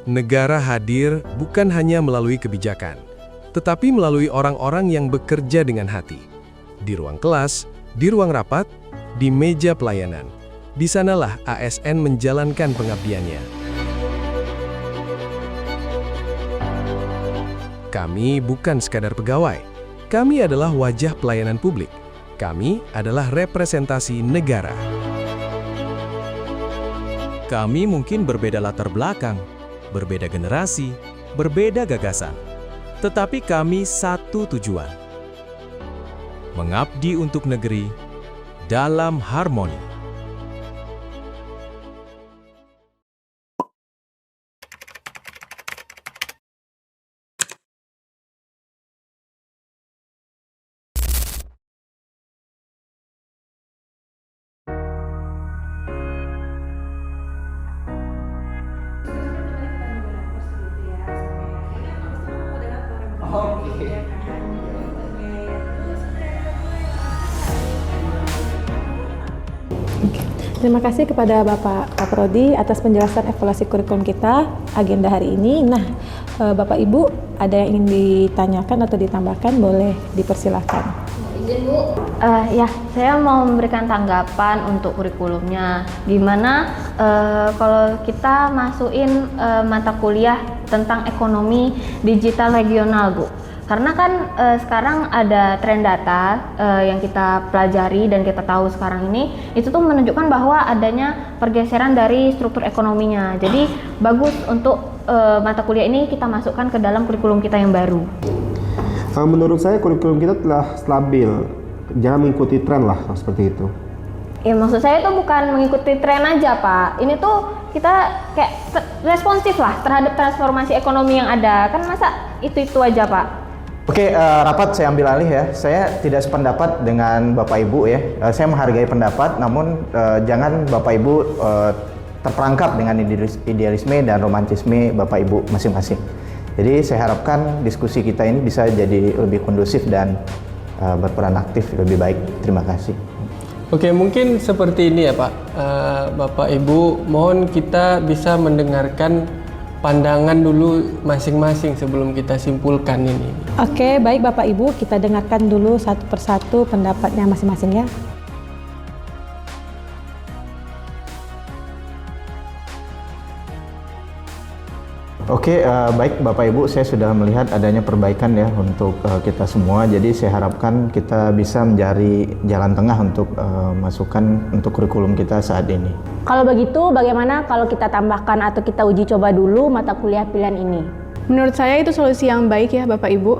Negara hadir bukan hanya melalui kebijakan, tetapi melalui orang-orang yang bekerja dengan hati. Di ruang kelas, di ruang rapat, di meja pelayanan. Di sanalah ASN menjalankan pengabdiannya. Kami bukan sekadar pegawai. Kami adalah wajah pelayanan publik. Kami adalah representasi negara. Kami mungkin berbeda latar belakang, berbeda generasi, berbeda gagasan. Tetapi kami satu tujuan. Mengabdi untuk negeri dalam harmoni. Terima kasih kepada Bapak Kaprodi atas penjelasan evaluasi kurikulum kita, agenda hari ini. Nah, Bapak Ibu ada yang ingin ditanyakan atau ditambahkan, boleh dipersilahkan. Izin Bu. Ya, saya mau memberikan tanggapan untuk kurikulumnya. Gimana kalau kita masukin mata kuliah tentang ekonomi digital regional, Bu? Karena kan sekarang ada tren data yang kita pelajari dan kita tahu sekarang ini, itu tuh menunjukkan bahwa adanya pergeseran dari struktur ekonominya. Jadi bagus untuk mata kuliah ini kita masukkan ke dalam kurikulum kita yang baru. Menurut saya kurikulum kita telah stabil, jangan mengikuti tren lah seperti itu. Ya maksud saya itu bukan mengikuti tren aja Pak, ini tuh kita kayak responsif lah terhadap transformasi ekonomi yang ada, kan masa itu aja Pak. Oke, rapat saya ambil alih ya. Saya tidak sependapat dengan Bapak Ibu ya. Saya menghargai pendapat, namun jangan Bapak Ibu terperangkap dengan idealisme dan romantisme Bapak Ibu masing-masing. Jadi saya harapkan diskusi kita ini bisa jadi lebih kondusif dan berperan aktif lebih baik. Terima kasih. Oke, mungkin seperti ini ya Pak. Bapak Ibu, mohon kita bisa mendengarkan pandangan dulu masing-masing sebelum kita simpulkan ini. Oke, baik Bapak Ibu, kita dengarkan dulu satu persatu pendapatnya masing-masing ya. Oke, baik Bapak Ibu, saya sudah melihat adanya perbaikan ya untuk kita semua. Jadi saya harapkan kita bisa mencari jalan tengah untuk masukan untuk kurikulum kita saat ini. Kalau begitu, bagaimana kalau kita tambahkan atau kita uji coba dulu mata kuliah pilihan ini? Menurut saya itu solusi yang baik ya Bapak Ibu.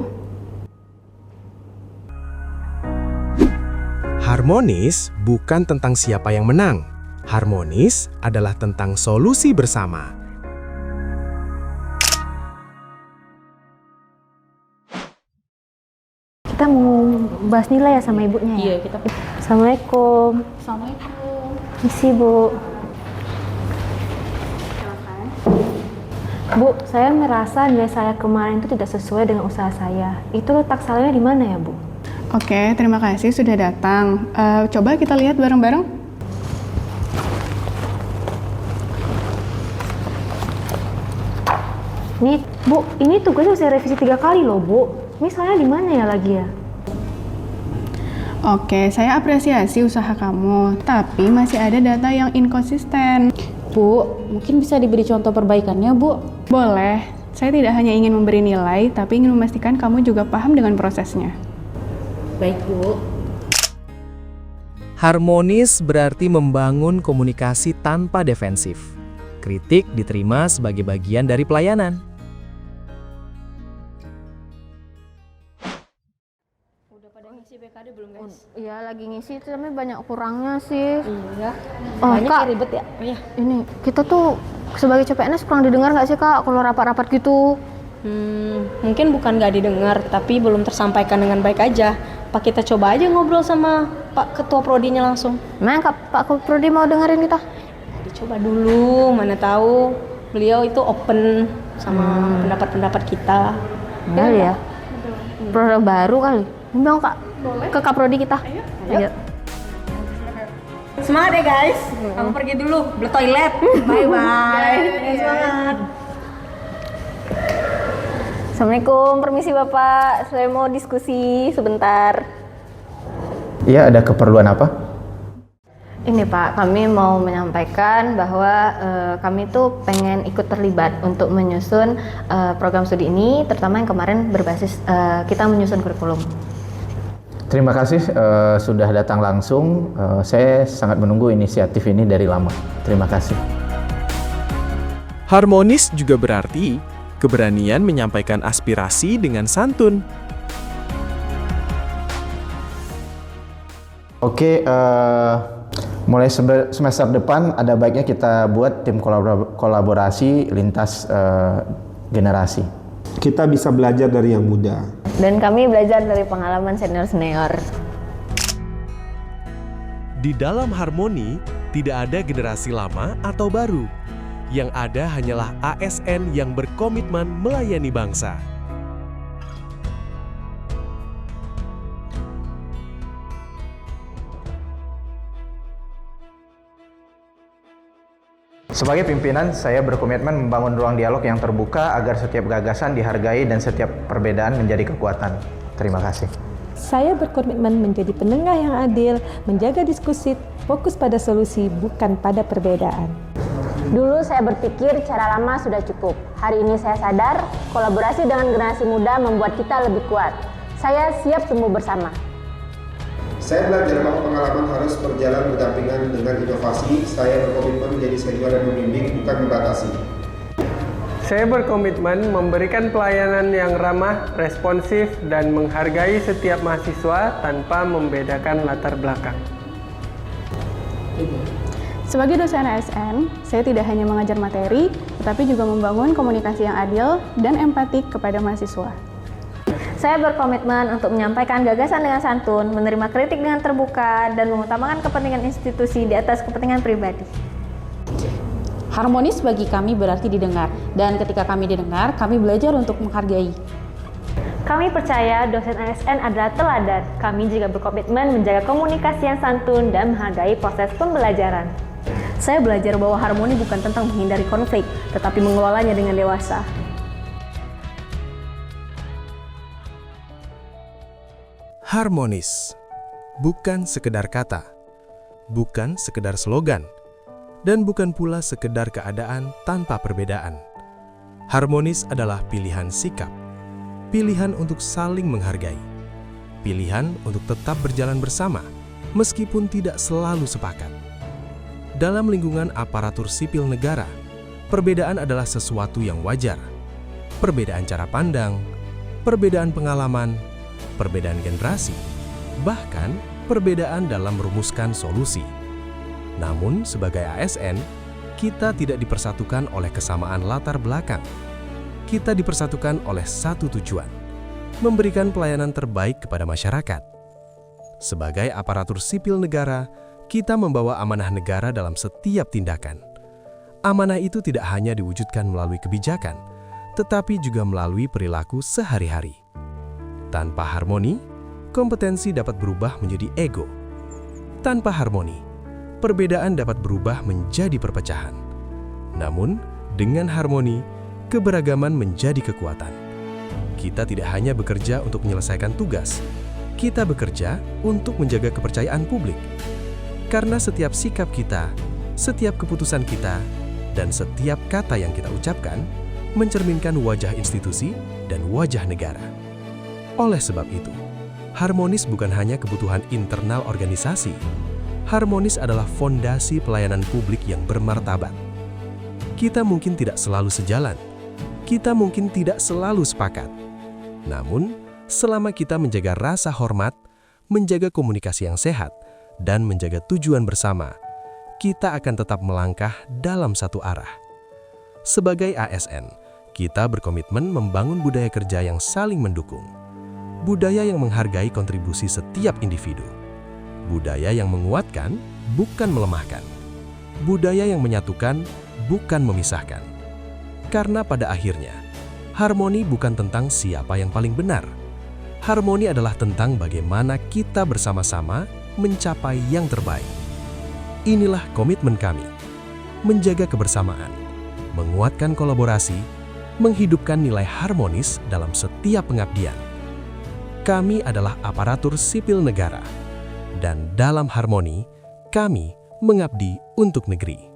Harmonis bukan tentang siapa yang menang. Harmonis adalah tentang solusi bersama. Kita mau bahas nilai ya sama ibunya ya? Iya, kita. Assalamualaikum. Assalamualaikum. Misi Bu. Bu, saya merasa nilai saya kemarin itu tidak sesuai dengan usaha saya. Itu letak salahnya di mana ya Bu? Oke, terima kasih sudah datang. Coba kita lihat bareng-bareng. Nih, Bu, ini tugasnya saya revisi 3 kali loh Bu. Ini salahnya di mana ya lagi ya? Oke, saya apresiasi usaha kamu, tapi masih ada data yang inkonsisten. Bu, mungkin bisa diberi contoh perbaikannya Bu? Boleh, saya tidak hanya ingin memberi nilai, tapi ingin memastikan kamu juga paham dengan prosesnya. Baik Bu. Harmonis berarti membangun komunikasi tanpa defensif. Kritik diterima sebagai bagian dari pelayanan. BKD belum guys? Iya lagi ngisi, tapi banyak kurangnya sih. Iya. Oh Banyak Kak, ribet ya? Oh, iya. Ini kita tuh sebagai CPNS kurang didengar nggak sih Kak kalau rapat-rapat gitu? Mungkin bukan nggak didengar, tapi belum tersampaikan dengan baik aja. Pak kita coba aja ngobrol sama Pak Ketua Prodinya langsung. Emang Pak Prodi mau dengerin kita? Dicoba dulu, mana tahu beliau itu open sama pendapat-pendapat kita. Ya. Produk baru kali. Mau Kak? Boleh. Ke Kak Prodi kita. Ayo. Semangat ya guys. Aku pergi dulu, beli toilet. Bye bye. Semangat. Assalamualaikum, permisi Bapak. Saya mau diskusi sebentar. Iya, ada keperluan apa? Ini Pak, kami mau menyampaikan bahwa kami tuh pengen ikut terlibat untuk menyusun program studi ini, terutama yang kemarin berbasis kita menyusun kurikulum. Terima kasih sudah datang langsung. Saya sangat menunggu inisiatif ini dari lama. Terima kasih. Harmonis juga berarti keberanian menyampaikan aspirasi dengan santun. Oke, mulai semester depan ada baiknya kita buat tim kolaborasi lintas generasi. Kita bisa belajar dari yang muda. Dan kami belajar dari pengalaman senior-senior. Di dalam Harmoni, tidak ada generasi lama atau baru. Yang ada hanyalah ASN yang berkomitmen melayani bangsa. Sebagai pimpinan, saya berkomitmen membangun ruang dialog yang terbuka agar setiap gagasan dihargai dan setiap perbedaan menjadi kekuatan. Terima kasih. Saya berkomitmen menjadi pendengar yang adil, menjaga diskusi, fokus pada solusi, bukan pada perbedaan. Dulu saya berpikir cara lama sudah cukup. Hari ini saya sadar, kolaborasi dengan generasi muda membuat kita lebih kuat. Saya siap tumbuh bersama. Saya belajar bahwa pengalaman harus berjalan berdampingan dengan inovasi. Saya berkomitmen menjadi senior dan membimbing, bukan membatasi. Saya berkomitmen memberikan pelayanan yang ramah, responsif, dan menghargai setiap mahasiswa tanpa membedakan latar belakang. Sebagai dosen ASN, saya tidak hanya mengajar materi, tetapi juga membangun komunikasi yang adil dan empatik kepada mahasiswa. Saya berkomitmen untuk menyampaikan gagasan dengan santun, menerima kritik dengan terbuka, dan mengutamakan kepentingan institusi di atas kepentingan pribadi. Harmonis bagi kami berarti didengar, dan ketika kami didengar, kami belajar untuk menghargai. Kami percaya dosen ASN adalah teladan. Kami juga berkomitmen menjaga komunikasi yang santun dan menghargai proses pembelajaran. Saya belajar bahwa harmoni bukan tentang menghindari konflik, tetapi mengelolanya dengan dewasa. Harmonis bukan sekedar kata, bukan sekedar slogan, dan bukan pula sekedar keadaan tanpa perbedaan. Harmonis adalah pilihan sikap, pilihan untuk saling menghargai, pilihan untuk tetap berjalan bersama meskipun tidak selalu sepakat. Dalam lingkungan aparatur sipil negara, perbedaan adalah sesuatu yang wajar. Perbedaan cara pandang, perbedaan pengalaman, perbedaan generasi, bahkan perbedaan dalam merumuskan solusi. Namun, sebagai ASN, kita tidak dipersatukan oleh kesamaan latar belakang. Kita dipersatukan oleh satu tujuan, memberikan pelayanan terbaik kepada masyarakat. Sebagai aparatur sipil negara, kita membawa amanah negara dalam setiap tindakan. Amanah itu tidak hanya diwujudkan melalui kebijakan, tetapi juga melalui perilaku sehari-hari. Tanpa harmoni, kompetensi dapat berubah menjadi ego. Tanpa harmoni, perbedaan dapat berubah menjadi perpecahan. Namun, dengan harmoni, keberagaman menjadi kekuatan. Kita tidak hanya bekerja untuk menyelesaikan tugas, kita bekerja untuk menjaga kepercayaan publik. Karena setiap sikap kita, setiap keputusan kita, dan setiap kata yang kita ucapkan mencerminkan wajah institusi dan wajah negara. Oleh sebab itu, harmonis bukan hanya kebutuhan internal organisasi. Harmonis adalah fondasi pelayanan publik yang bermartabat. Kita mungkin tidak selalu sejalan, kita mungkin tidak selalu sepakat. Namun, selama kita menjaga rasa hormat, menjaga komunikasi yang sehat, dan menjaga tujuan bersama, kita akan tetap melangkah dalam satu arah. Sebagai ASN, kita berkomitmen membangun budaya kerja yang saling mendukung. Budaya yang menghargai kontribusi setiap individu. Budaya yang menguatkan, bukan melemahkan. Budaya yang menyatukan, bukan memisahkan. Karena pada akhirnya, harmoni bukan tentang siapa yang paling benar. Harmoni adalah tentang bagaimana kita bersama-sama mencapai yang terbaik. Inilah komitmen kami, menjaga kebersamaan, menguatkan kolaborasi, menghidupkan nilai harmonis dalam setiap pengabdian. Kami adalah aparatur sipil negara, dan dalam harmoni, kami mengabdi untuk negeri.